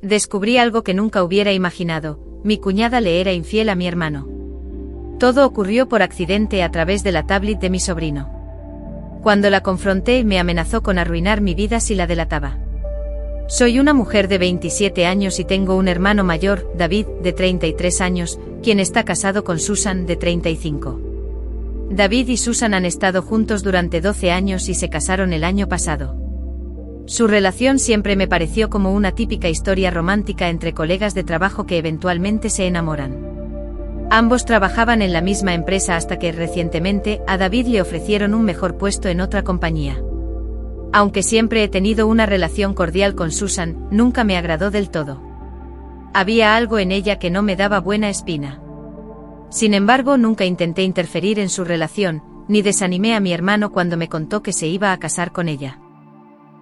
Descubrí algo que nunca hubiera imaginado: mi cuñada le era infiel a mi hermano. Todo ocurrió por accidente a través de la tablet de mi sobrino. Cuando la confronté, me amenazó con arruinar mi vida si la delataba. Soy una mujer de 27 años y tengo un hermano mayor, David, de 33 años, quien está casado con Susan, de 35. David y Susan han estado juntos durante 12 años y se casaron el año pasado. Su relación siempre me pareció como una típica historia romántica entre colegas de trabajo que eventualmente se enamoran. Ambos trabajaban en la misma empresa hasta que recientemente a David le ofrecieron un mejor puesto en otra compañía. Aunque siempre he tenido una relación cordial con Susan, nunca me agradó del todo. Había algo en ella que no me daba buena espina. Sin embargo, nunca intenté interferir en su relación, ni desanimé a mi hermano cuando me contó que se iba a casar con ella.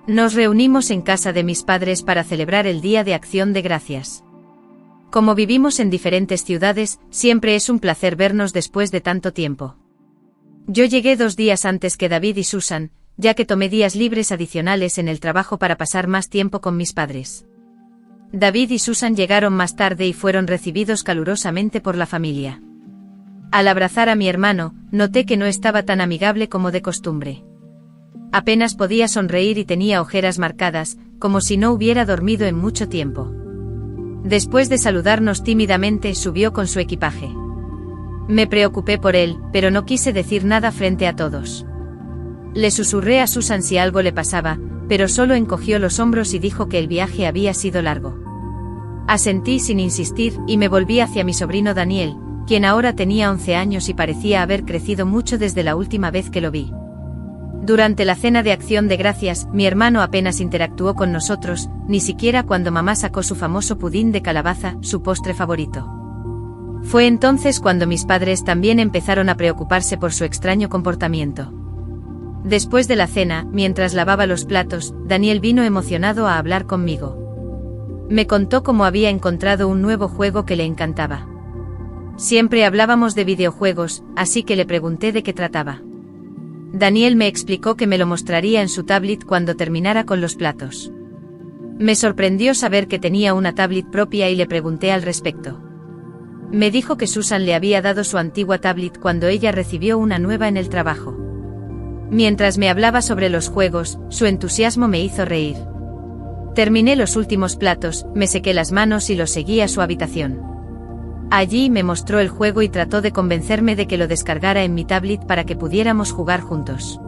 Nos reunimos en casa de mis padres para celebrar el Día de Acción de Gracias. Como vivimos en diferentes ciudades, siempre es un placer vernos después de tanto tiempo. Yo llegué 2 días antes que David y Susan, ya que tomé días libres adicionales en el trabajo para pasar más tiempo con mis padres. David y Susan llegaron más tarde y fueron recibidos calurosamente por la familia. Al abrazar a mi hermano, noté que no estaba tan amigable como de costumbre. Apenas podía sonreír y tenía ojeras marcadas, como si no hubiera dormido en mucho tiempo. Después de saludarnos tímidamente, subió con su equipaje. Me preocupé por él, pero no quise decir nada frente a todos. Le susurré a Susan si algo le pasaba, pero solo encogió los hombros y dijo que el viaje había sido largo. Asentí sin insistir y me volví hacia mi sobrino Daniel, quien ahora tenía 11 años y parecía haber crecido mucho desde la última vez que lo vi. Durante la cena de Acción de Gracias, mi hermano apenas interactuó con nosotros, ni siquiera cuando mamá sacó su famoso pudín de calabaza, su postre favorito. Fue entonces cuando mis padres también empezaron a preocuparse por su extraño comportamiento. Después de la cena, mientras lavaba los platos, Daniel vino emocionado a hablar conmigo. Me contó cómo había encontrado un nuevo juego que le encantaba. Siempre hablábamos de videojuegos, así que le pregunté de qué trataba. Daniel me explicó que me lo mostraría en su tablet cuando terminara con los platos. Me sorprendió saber que tenía una tablet propia y le pregunté al respecto. Me dijo que Susan le había dado su antigua tablet cuando ella recibió una nueva en el trabajo. Mientras me hablaba sobre los juegos, su entusiasmo me hizo reír. Terminé los últimos platos, me sequé las manos y los seguí a su habitación. Allí me mostró el juego y trató de convencerme de que lo descargara en mi tablet para que pudiéramos jugar juntos.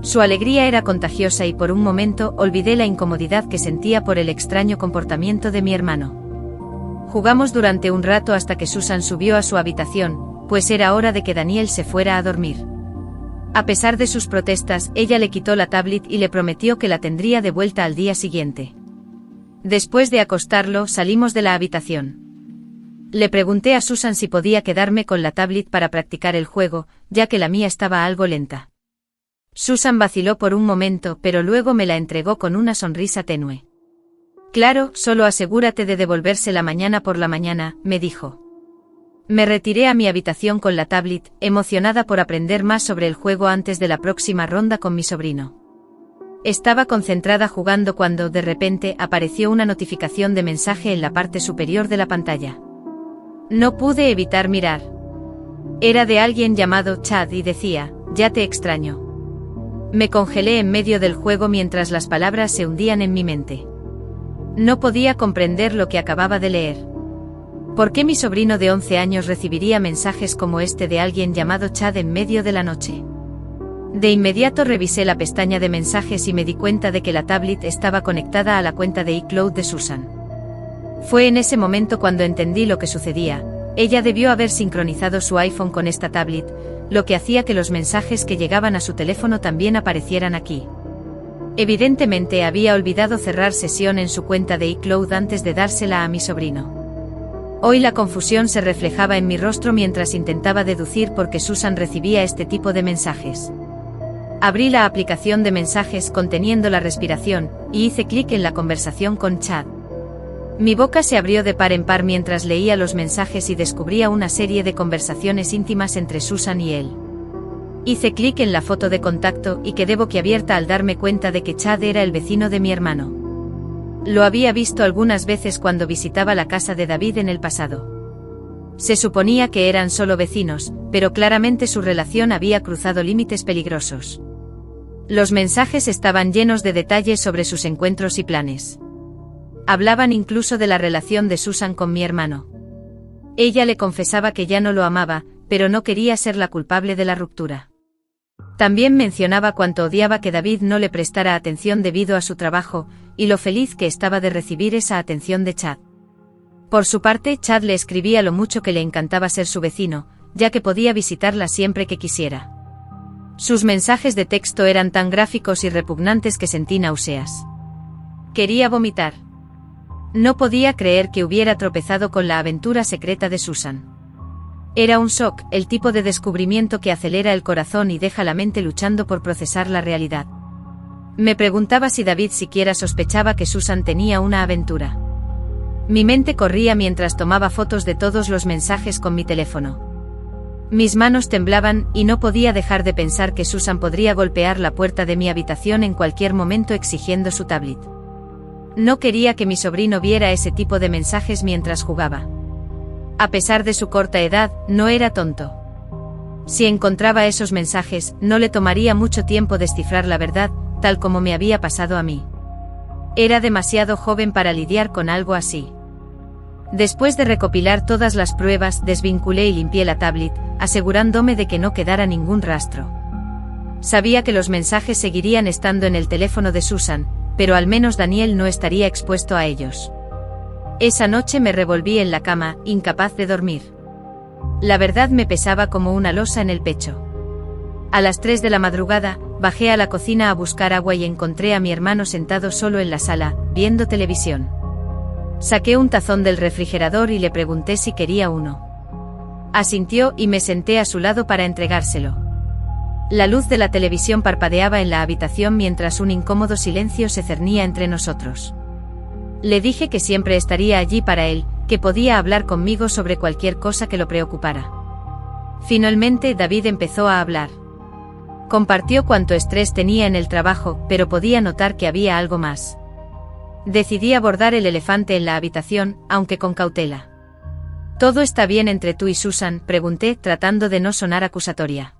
Su alegría era contagiosa y por un momento olvidé la incomodidad que sentía por el extraño comportamiento de mi hermano. Jugamos durante un rato hasta que Susan subió a su habitación, pues era hora de que Daniel se fuera a dormir. A pesar de sus protestas, ella le quitó la tablet y le prometió que la tendría de vuelta al día siguiente. Después de acostarlo, salimos de la habitación. Le pregunté a Susan si podía quedarme con la tablet para practicar el juego, ya que la mía estaba algo lenta. Susan vaciló por un momento, pero luego me la entregó con una sonrisa tenue. Claro, solo asegúrate de devolvérsela mañana por la mañana, me dijo. Me retiré a mi habitación con la tablet, emocionada por aprender más sobre el juego antes de la próxima ronda con mi sobrino. Estaba concentrada jugando cuando, de repente, apareció una notificación de mensaje en la parte superior de la pantalla. No pude evitar mirar. Era de alguien llamado Chad y decía, «Ya te extraño». Me congelé en medio del juego mientras las palabras se hundían en mi mente. No podía comprender lo que acababa de leer. ¿Por qué mi sobrino de 11 años recibiría mensajes como este de alguien llamado Chad en medio de la noche? De inmediato revisé la pestaña de mensajes y me di cuenta de que la tablet estaba conectada a la cuenta de iCloud de Susan. Fue en ese momento cuando entendí lo que sucedía. Ella debió haber sincronizado su iPhone con esta tablet, lo que hacía que los mensajes que llegaban a su teléfono también aparecieran aquí. Evidentemente había olvidado cerrar sesión en su cuenta de iCloud antes de dársela a mi sobrino. Hoy la confusión se reflejaba en mi rostro mientras intentaba deducir por qué Susan recibía este tipo de mensajes. Abrí la aplicación de mensajes conteniendo la respiración, y hice clic en la conversación con Chad. Mi boca se abrió de par en par mientras leía los mensajes y descubría una serie de conversaciones íntimas entre Susan y él. Hice clic en la foto de contacto y quedé boquiabierta al darme cuenta de que Chad era el vecino de mi hermano. Lo había visto algunas veces cuando visitaba la casa de David en el pasado. Se suponía que eran solo vecinos, pero claramente su relación había cruzado límites peligrosos. Los mensajes estaban llenos de detalles sobre sus encuentros y planes. Hablaban incluso de la relación de Susan con mi hermano. Ella le confesaba que ya no lo amaba, pero no quería ser la culpable de la ruptura. También mencionaba cuánto odiaba que David no le prestara atención debido a su trabajo, y lo feliz que estaba de recibir esa atención de Chad. Por su parte, Chad le escribía lo mucho que le encantaba ser su vecino, ya que podía visitarla siempre que quisiera. Sus mensajes de texto eran tan gráficos y repugnantes que sentí náuseas. Quería vomitar. No podía creer que hubiera tropezado con la aventura secreta de Susan. Era un shock, el tipo de descubrimiento que acelera el corazón y deja la mente luchando por procesar la realidad. Me preguntaba si David siquiera sospechaba que Susan tenía una aventura. Mi mente corría mientras tomaba fotos de todos los mensajes con mi teléfono. Mis manos temblaban y no podía dejar de pensar que Susan podría golpear la puerta de mi habitación en cualquier momento exigiendo su tablet. No quería que mi sobrino viera ese tipo de mensajes mientras jugaba. A pesar de su corta edad, no era tonto. Si encontraba esos mensajes, no le tomaría mucho tiempo descifrar la verdad, tal como me había pasado a mí. Era demasiado joven para lidiar con algo así. Después de recopilar todas las pruebas, desvinculé y limpié la tablet, asegurándome de que no quedara ningún rastro. Sabía que los mensajes seguirían estando en el teléfono de Susan, pero al menos Daniel no estaría expuesto a ellos. Esa noche me revolví en la cama, incapaz de dormir. La verdad me pesaba como una losa en el pecho. A las 3 de la madrugada, bajé a la cocina a buscar agua y encontré a mi hermano sentado solo en la sala, viendo televisión. Saqué un tazón del refrigerador y le pregunté si quería uno. Asintió y me senté a su lado para entregárselo. La luz de la televisión parpadeaba en la habitación mientras un incómodo silencio se cernía entre nosotros. Le dije que siempre estaría allí para él, que podía hablar conmigo sobre cualquier cosa que lo preocupara. Finalmente David empezó a hablar. Compartió cuánto estrés tenía en el trabajo, pero podía notar que había algo más. Decidí abordar el elefante en la habitación, aunque con cautela. ¿Todo está bien entre tú y Susan?, pregunté, tratando de no sonar acusatoria.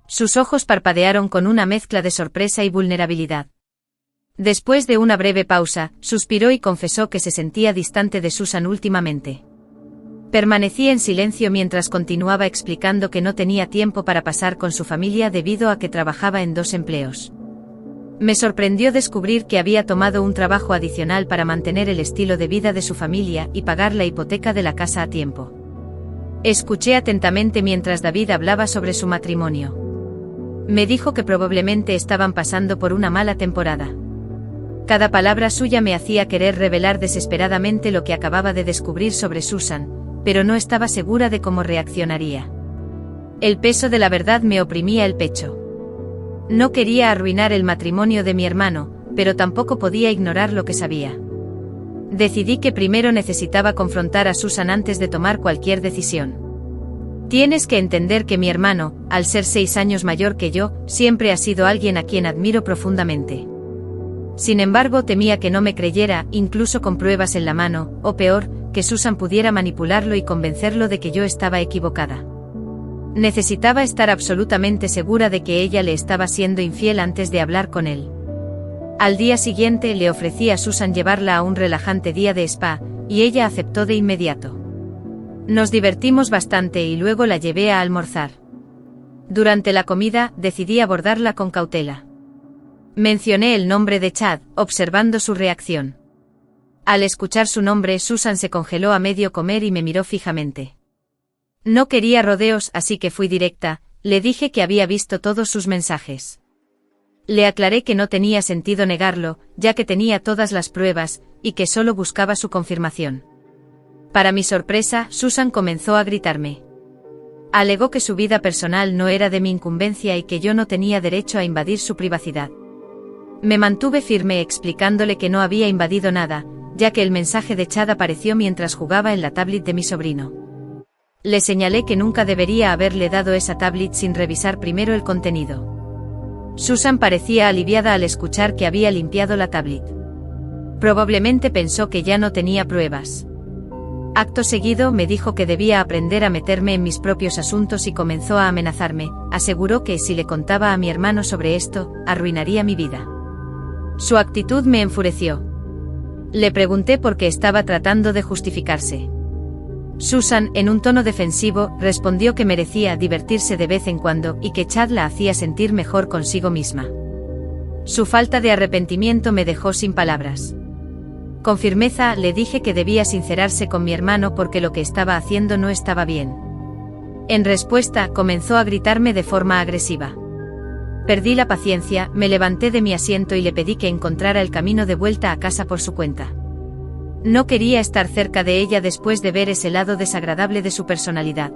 Sus ojos parpadearon con una mezcla de sorpresa y vulnerabilidad. Después de una breve pausa, suspiró y confesó que se sentía distante de Susan últimamente. Permanecí en silencio mientras continuaba explicando que no tenía tiempo para pasar con su familia debido a que trabajaba en 2 empleos. Me sorprendió descubrir que había tomado un trabajo adicional para mantener el estilo de vida de su familia y pagar la hipoteca de la casa a tiempo. Escuché atentamente mientras David hablaba sobre su matrimonio. Me dijo que probablemente estaban pasando por una mala temporada. Cada palabra suya me hacía querer revelar desesperadamente lo que acababa de descubrir sobre Susan, pero no estaba segura de cómo reaccionaría. El peso de la verdad me oprimía el pecho. No quería arruinar el matrimonio de mi hermano, pero tampoco podía ignorar lo que sabía. Decidí que primero necesitaba confrontar a Susan antes de tomar cualquier decisión. Tienes que entender que mi hermano, al ser 6 años mayor que yo, siempre ha sido alguien a quien admiro profundamente. Sin embargo, temía que no me creyera, incluso con pruebas en la mano, o peor, que Susan pudiera manipularlo y convencerlo de que yo estaba equivocada. Necesitaba estar absolutamente segura de que ella le estaba siendo infiel antes de hablar con él. Al día siguiente le ofrecí a Susan llevarla a un relajante día de spa, y ella aceptó de inmediato. Nos divertimos bastante y luego la llevé a almorzar. Durante la comida, decidí abordarla con cautela. Mencioné el nombre de Chad, observando su reacción. Al escuchar su nombre, Susan se congeló a medio comer y me miró fijamente. No quería rodeos, así que fui directa, le dije que había visto todos sus mensajes. Le aclaré que no tenía sentido negarlo, ya que tenía todas las pruebas, y que solo buscaba su confirmación. Para mi sorpresa, Susan comenzó a gritarme. Alegó que su vida personal no era de mi incumbencia y que yo no tenía derecho a invadir su privacidad. Me mantuve firme explicándole que no había invadido nada, ya que el mensaje de Chad apareció mientras jugaba en la tablet de mi sobrino. Le señalé que nunca debería haberle dado esa tablet sin revisar primero el contenido. Susan parecía aliviada al escuchar que había limpiado la tablet. Probablemente pensó que ya no tenía pruebas. Acto seguido me dijo que debía aprender a meterme en mis propios asuntos y comenzó a amenazarme. Aseguró que si le contaba a mi hermano sobre esto, arruinaría mi vida. Su actitud me enfureció. Le pregunté por qué estaba tratando de justificarse. Susan, en un tono defensivo, respondió que merecía divertirse de vez en cuando y que Chad la hacía sentir mejor consigo misma. Su falta de arrepentimiento me dejó sin palabras. Con firmeza le dije que debía sincerarse con mi hermano porque lo que estaba haciendo no estaba bien. En respuesta, comenzó a gritarme de forma agresiva. Perdí la paciencia, me levanté de mi asiento y le pedí que encontrara el camino de vuelta a casa por su cuenta. No quería estar cerca de ella después de ver ese lado desagradable de su personalidad.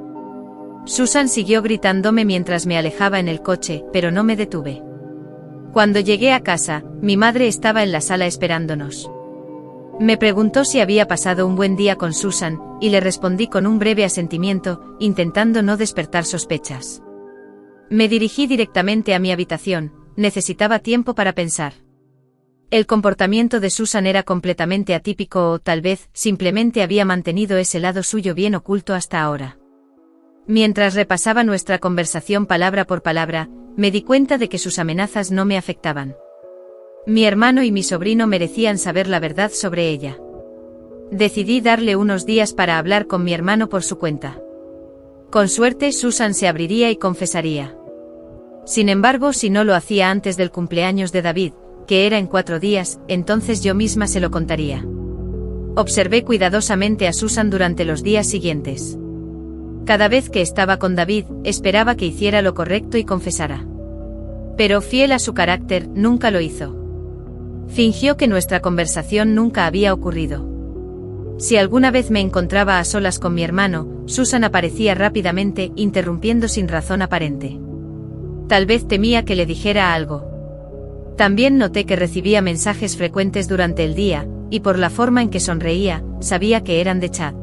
Susan siguió gritándome mientras me alejaba en el coche, pero no me detuve. Cuando llegué a casa, mi madre estaba en la sala esperándonos. Me preguntó si había pasado un buen día con Susan, y le respondí con un breve asentimiento, intentando no despertar sospechas. Me dirigí directamente a mi habitación, necesitaba tiempo para pensar. El comportamiento de Susan era completamente atípico o tal vez simplemente había mantenido ese lado suyo bien oculto hasta ahora. Mientras repasaba nuestra conversación palabra por palabra, me di cuenta de que sus amenazas no me afectaban. Mi hermano y mi sobrino merecían saber la verdad sobre ella. Decidí darle unos días para hablar con mi hermano por su cuenta. Con suerte Susan se abriría y confesaría. Sin embargo, si no lo hacía antes del cumpleaños de David, que era en 4 días, entonces yo misma se lo contaría. Observé cuidadosamente a Susan durante los días siguientes. Cada vez que estaba con David, esperaba que hiciera lo correcto y confesara. Pero fiel a su carácter, nunca lo hizo. Fingió que nuestra conversación nunca había ocurrido. Si alguna vez me encontraba a solas con mi hermano, Susan aparecía rápidamente, interrumpiendo sin razón aparente. Tal vez temía que le dijera algo. También noté que recibía mensajes frecuentes durante el día, y por la forma en que sonreía, sabía que eran de Chad.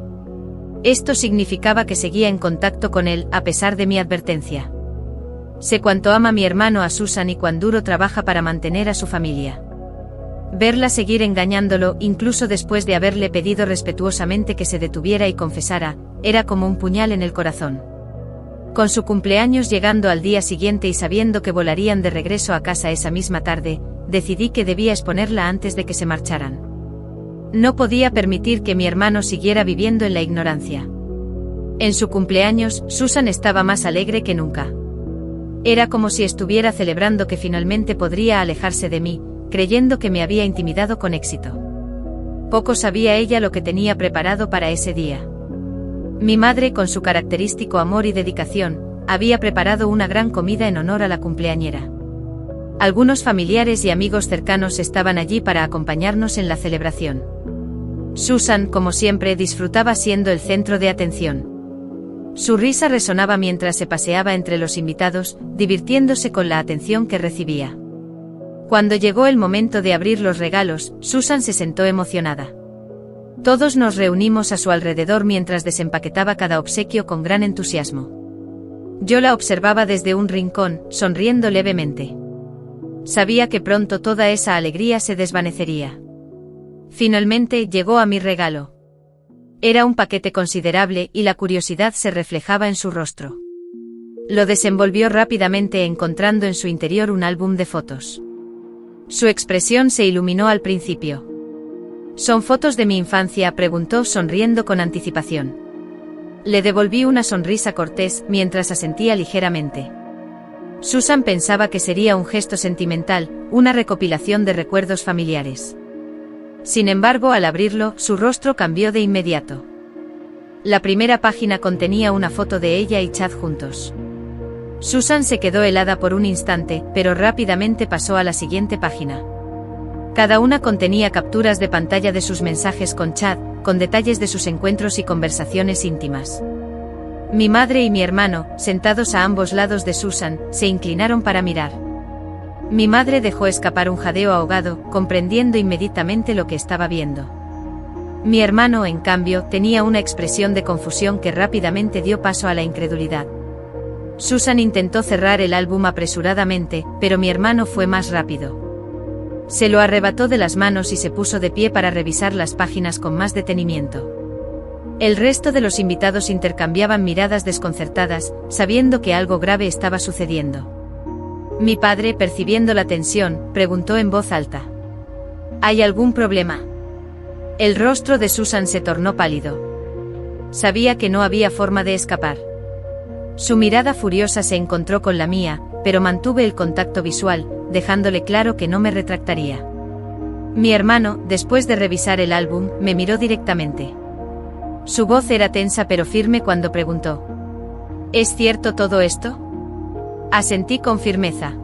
Esto significaba que seguía en contacto con él, a pesar de mi advertencia. Sé cuánto ama mi hermano a Susan y cuán duro trabaja para mantener a su familia. Verla seguir engañándolo, incluso después de haberle pedido respetuosamente que se detuviera y confesara, era como un puñal en el corazón. Con su cumpleaños llegando al día siguiente y sabiendo que volarían de regreso a casa esa misma tarde, decidí que debía exponerla antes de que se marcharan. No podía permitir que mi hermano siguiera viviendo en la ignorancia. En su cumpleaños, Susan estaba más alegre que nunca. Era como si estuviera celebrando que finalmente podría alejarse de mí, creyendo que me había intimidado con éxito. Poco sabía ella lo que tenía preparado para ese día. Mi madre, con su característico amor y dedicación, había preparado una gran comida en honor a la cumpleañera. Algunos familiares y amigos cercanos estaban allí para acompañarnos en la celebración. Susan, como siempre, disfrutaba siendo el centro de atención. Su risa resonaba mientras se paseaba entre los invitados, divirtiéndose con la atención que recibía. Cuando llegó el momento de abrir los regalos, Susan se sentó emocionada. Todos nos reunimos a su alrededor mientras desempaquetaba cada obsequio con gran entusiasmo. Yo la observaba desde un rincón, sonriendo levemente. Sabía que pronto toda esa alegría se desvanecería. Finalmente llegó a mi regalo. Era un paquete considerable y la curiosidad se reflejaba en su rostro. Lo desenvolvió rápidamente encontrando en su interior un álbum de fotos. Su expresión se iluminó al principio. ¿Son fotos de mi infancia?, preguntó sonriendo con anticipación. Le devolví una sonrisa cortés mientras asentía ligeramente. Susan pensaba que sería un gesto sentimental, una recopilación de recuerdos familiares. Sin embargo, al abrirlo, su rostro cambió de inmediato. La primera página contenía una foto de ella y Chad juntos. Susan se quedó helada por un instante, pero rápidamente pasó a la siguiente página. Cada una contenía capturas de pantalla de sus mensajes con Chad, con detalles de sus encuentros y conversaciones íntimas. Mi madre y mi hermano, sentados a ambos lados de Susan, se inclinaron para mirar. Mi madre dejó escapar un jadeo ahogado, comprendiendo inmediatamente lo que estaba viendo. Mi hermano, en cambio, tenía una expresión de confusión que rápidamente dio paso a la incredulidad. Susan intentó cerrar el álbum apresuradamente, pero mi hermano fue más rápido. Se lo arrebató de las manos y se puso de pie para revisar las páginas con más detenimiento. El resto de los invitados intercambiaban miradas desconcertadas, sabiendo que algo grave estaba sucediendo. Mi padre, percibiendo la tensión, preguntó en voz alta: ¿Hay algún problema? El rostro de Susan se tornó pálido. Sabía que no había forma de escapar. Su mirada furiosa se encontró con la mía, pero mantuve el contacto visual, dejándole claro que no me retractaría. Mi hermano, después de revisar el álbum, me miró directamente. Su voz era tensa pero firme cuando preguntó: ¿Es cierto todo esto? Asentí con firmeza.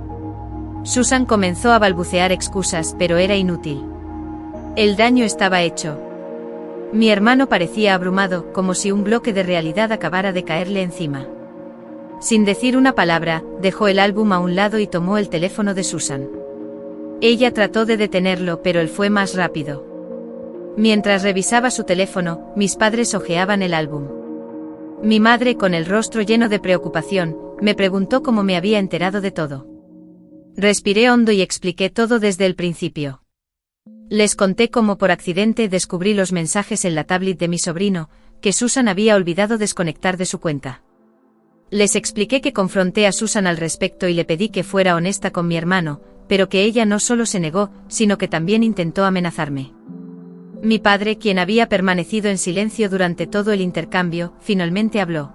Susan comenzó a balbucear excusas, pero era inútil. El daño estaba hecho. Mi hermano parecía abrumado, como si un bloque de realidad acabara de caerle encima. Sin decir una palabra, dejó el álbum a un lado y tomó el teléfono de Susan. Ella trató de detenerlo, pero él fue más rápido. Mientras revisaba su teléfono, mis padres hojeaban el álbum. Mi madre, con el rostro lleno de preocupación, me preguntó cómo me había enterado de todo. Respiré hondo y expliqué todo desde el principio. Les conté cómo por accidente descubrí los mensajes en la tablet de mi sobrino, que Susan había olvidado desconectar de su cuenta. Les expliqué que confronté a Susan al respecto y le pedí que fuera honesta con mi hermano, pero que ella no solo se negó, sino que también intentó amenazarme. Mi padre, quien había permanecido en silencio durante todo el intercambio, finalmente habló.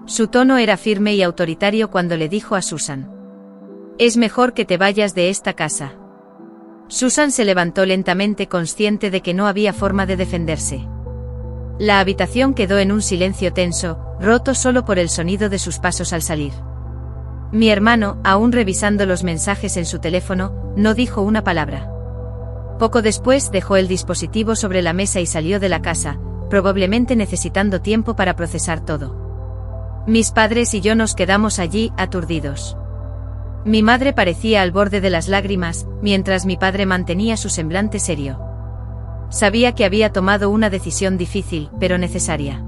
Su tono era firme y autoritario cuando le dijo a Susan: «Es mejor que te vayas de esta casa». Susan se levantó lentamente, consciente de que no había forma de defenderse. La habitación quedó en un silencio tenso, roto solo por el sonido de sus pasos al salir. Mi hermano, aún revisando los mensajes en su teléfono, no dijo una palabra. Poco después dejó el dispositivo sobre la mesa y salió de la casa, probablemente necesitando tiempo para procesar todo. Mis padres y yo nos quedamos allí, aturdidos. Mi madre parecía al borde de las lágrimas, mientras mi padre mantenía su semblante serio. Sabía que había tomado una decisión difícil, pero necesaria.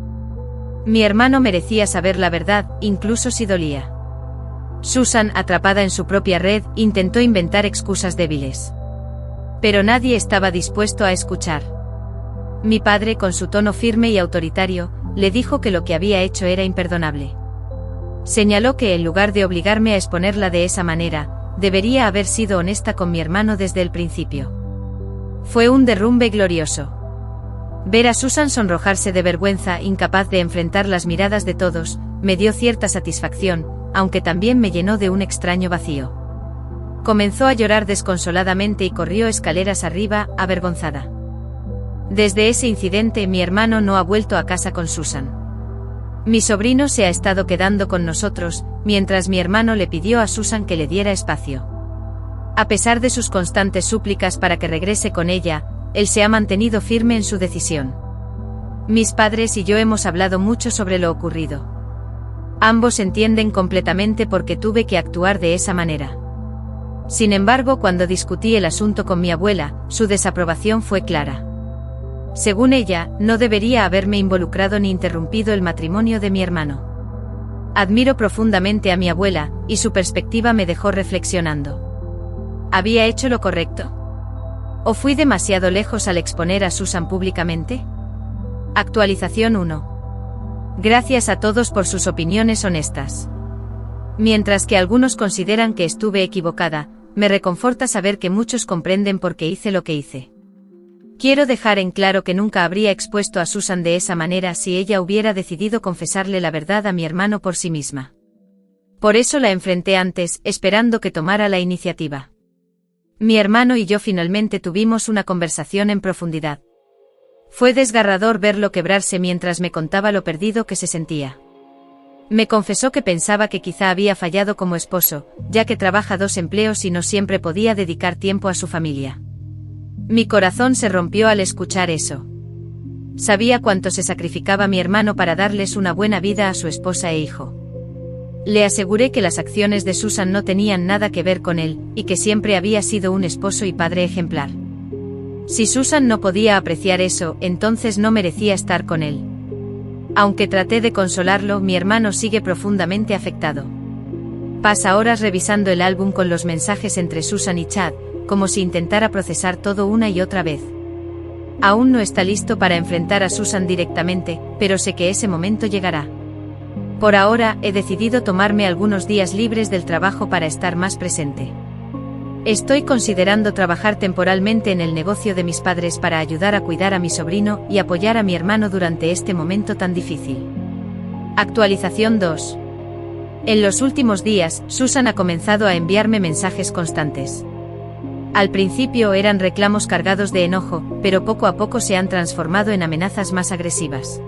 Mi hermano merecía saber la verdad, incluso si dolía. Susan, atrapada en su propia red, intentó inventar excusas débiles. Pero nadie estaba dispuesto a escuchar. Mi padre, con su tono firme y autoritario, le dijo que lo que había hecho era imperdonable. Señaló que en lugar de obligarme a exponerla de esa manera, debería haber sido honesta con mi hermano desde el principio. Fue un derrumbe glorioso. Ver a Susan sonrojarse de vergüenza, incapaz de enfrentar las miradas de todos, me dio cierta satisfacción, aunque también me llenó de un extraño vacío. Comenzó a llorar desconsoladamente y corrió escaleras arriba, avergonzada. Desde ese incidente mi hermano no ha vuelto a casa con Susan. Mi sobrino se ha estado quedando con nosotros, mientras mi hermano le pidió a Susan que le diera espacio. A pesar de sus constantes súplicas para que regrese con ella, él se ha mantenido firme en su decisión. Mis padres y yo hemos hablado mucho sobre lo ocurrido. Ambos entienden completamente por qué tuve que actuar de esa manera. Sin embargo, cuando discutí el asunto con mi abuela, su desaprobación fue clara. Según ella, no debería haberme involucrado ni interrumpido el matrimonio de mi hermano. Admiro profundamente a mi abuela, y su perspectiva me dejó reflexionando. ¿Había hecho lo correcto? ¿O fui demasiado lejos al exponer a Susan públicamente? Actualización 1. Gracias a todos por sus opiniones honestas. Mientras que algunos consideran que estuve equivocada, me reconforta saber que muchos comprenden por qué hice lo que hice. Quiero dejar en claro que nunca habría expuesto a Susan de esa manera si ella hubiera decidido confesarle la verdad a mi hermano por sí misma. Por eso la enfrenté antes, esperando que tomara la iniciativa. Mi hermano y yo finalmente tuvimos una conversación en profundidad. Fue desgarrador verlo quebrarse mientras me contaba lo perdido que se sentía. Me confesó que pensaba que quizá había fallado como esposo, ya que trabaja 2 empleos y no siempre podía dedicar tiempo a su familia. Mi corazón se rompió al escuchar eso. Sabía cuánto se sacrificaba mi hermano para darles una buena vida a su esposa e hijo. Le aseguré que las acciones de Susan no tenían nada que ver con él, y que siempre había sido un esposo y padre ejemplar. Si Susan no podía apreciar eso, entonces no merecía estar con él. Aunque traté de consolarlo, mi hermano sigue profundamente afectado. Pasa horas revisando el álbum con los mensajes entre Susan y Chad, como si intentara procesar todo una y otra vez. Aún no está listo para enfrentar a Susan directamente, pero sé que ese momento llegará. Por ahora, he decidido tomarme algunos días libres del trabajo para estar más presente. Estoy considerando trabajar temporalmente en el negocio de mis padres para ayudar a cuidar a mi sobrino y apoyar a mi hermano durante este momento tan difícil. Actualización 2. En los últimos días, Susan ha comenzado a enviarme mensajes constantes. Al principio eran reclamos cargados de enojo, pero poco a poco se han transformado en amenazas más agresivas.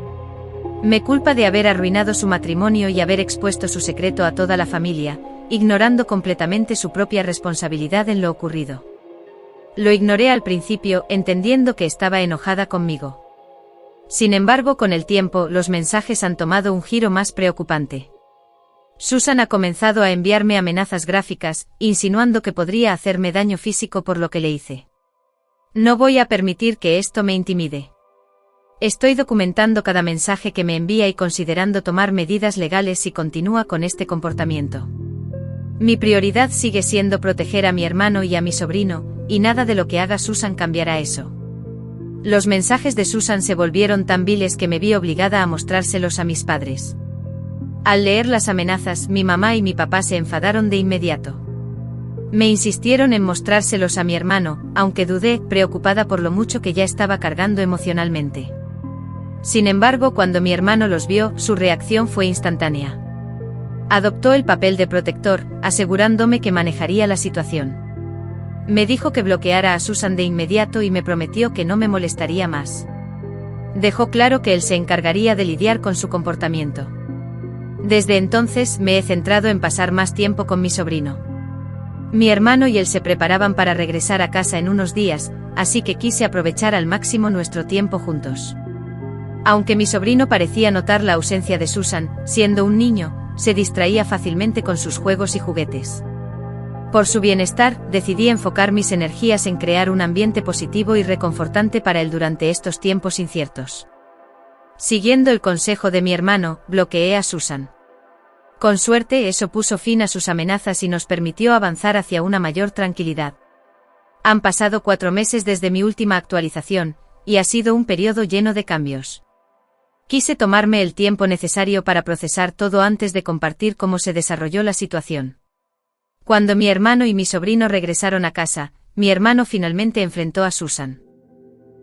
Me culpa de haber arruinado su matrimonio y haber expuesto su secreto a toda la familia, ignorando completamente su propia responsabilidad en lo ocurrido. Lo ignoré al principio, entendiendo que estaba enojada conmigo. Sin embargo, con el tiempo, los mensajes han tomado un giro más preocupante. Susan ha comenzado a enviarme amenazas gráficas, insinuando que podría hacerme daño físico por lo que le hice. No voy a permitir que esto me intimide. Estoy documentando cada mensaje que me envía y considerando tomar medidas legales si continúa con este comportamiento. Mi prioridad sigue siendo proteger a mi hermano y a mi sobrino, y nada de lo que haga Susan cambiará eso. Los mensajes de Susan se volvieron tan viles que me vi obligada a mostrárselos a mis padres. Al leer las amenazas, mi mamá y mi papá se enfadaron de inmediato. Me insistieron en mostrárselos a mi hermano, aunque dudé, preocupada por lo mucho que ya estaba cargando emocionalmente. Sin embargo, cuando mi hermano los vio, su reacción fue instantánea. Adoptó el papel de protector, asegurándome que manejaría la situación. Me dijo que bloqueara a Susan de inmediato y me prometió que no me molestaría más. Dejó claro que él se encargaría de lidiar con su comportamiento. Desde entonces me he centrado en pasar más tiempo con mi sobrino. Mi hermano y él se preparaban para regresar a casa en unos días, así que quise aprovechar al máximo nuestro tiempo juntos. Aunque mi sobrino parecía notar la ausencia de Susan, siendo un niño, se distraía fácilmente con sus juegos y juguetes. Por su bienestar, decidí enfocar mis energías en crear un ambiente positivo y reconfortante para él durante estos tiempos inciertos. Siguiendo el consejo de mi hermano, bloqueé a Susan. Con suerte, eso puso fin a sus amenazas y nos permitió avanzar hacia una mayor tranquilidad. Han pasado 4 meses desde mi última actualización, y ha sido un periodo lleno de cambios. Quise tomarme el tiempo necesario para procesar todo antes de compartir cómo se desarrolló la situación. Cuando mi hermano y mi sobrino regresaron a casa, mi hermano finalmente enfrentó a Susan.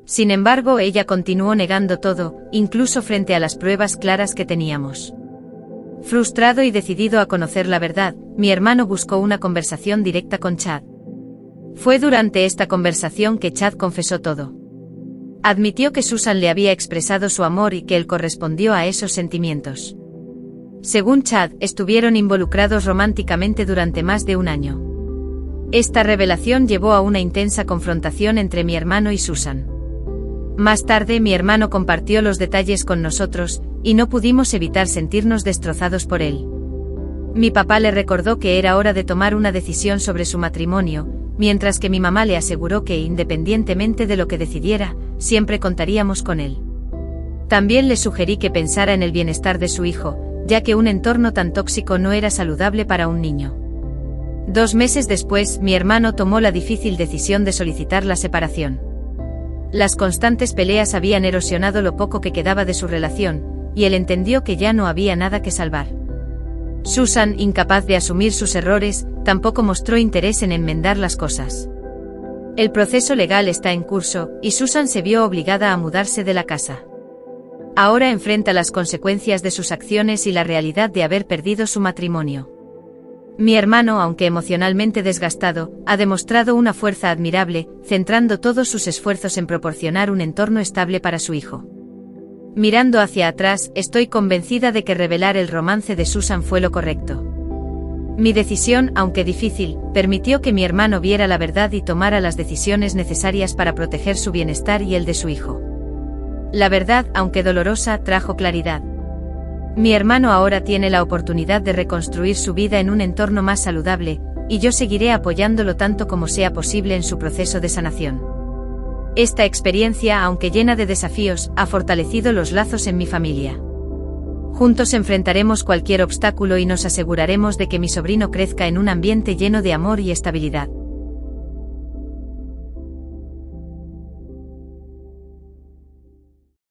Sin embargo, ella continuó negando todo, incluso frente a las pruebas claras que teníamos. Frustrado y decidido a conocer la verdad, mi hermano buscó una conversación directa con Chad. Fue durante esta conversación que Chad confesó todo. Admitió que Susan le había expresado su amor y que él correspondió a esos sentimientos. Según Chad, estuvieron involucrados románticamente durante más de un año. Esta revelación llevó a una intensa confrontación entre mi hermano y Susan. Más tarde, mi hermano compartió los detalles con nosotros, y no pudimos evitar sentirnos destrozados por él. Mi papá le recordó que era hora de tomar una decisión sobre su matrimonio, mientras que mi mamá le aseguró que, independientemente de lo que decidiera, siempre contaríamos con él. También le sugerí que pensara en el bienestar de su hijo, ya que un entorno tan tóxico no era saludable para un niño. 2 meses después, mi hermano tomó la difícil decisión de solicitar la separación. Las constantes peleas habían erosionado lo poco que quedaba de su relación, y él entendió que ya no había nada que salvar. Susan, incapaz de asumir sus errores, tampoco mostró interés en enmendar las cosas. El proceso legal está en curso, y Susan se vio obligada a mudarse de la casa. Ahora enfrenta las consecuencias de sus acciones y la realidad de haber perdido su matrimonio. Mi hermano, aunque emocionalmente desgastado, ha demostrado una fuerza admirable, centrando todos sus esfuerzos en proporcionar un entorno estable para su hijo. Mirando hacia atrás, estoy convencida de que revelar el romance de Susan fue lo correcto. Mi decisión, aunque difícil, permitió que mi hermano viera la verdad y tomara las decisiones necesarias para proteger su bienestar y el de su hijo. La verdad, aunque dolorosa, trajo claridad. Mi hermano ahora tiene la oportunidad de reconstruir su vida en un entorno más saludable, y yo seguiré apoyándolo tanto como sea posible en su proceso de sanación. Esta experiencia, aunque llena de desafíos, ha fortalecido los lazos en mi familia. Juntos enfrentaremos cualquier obstáculo y nos aseguraremos de que mi sobrino crezca en un ambiente lleno de amor y estabilidad.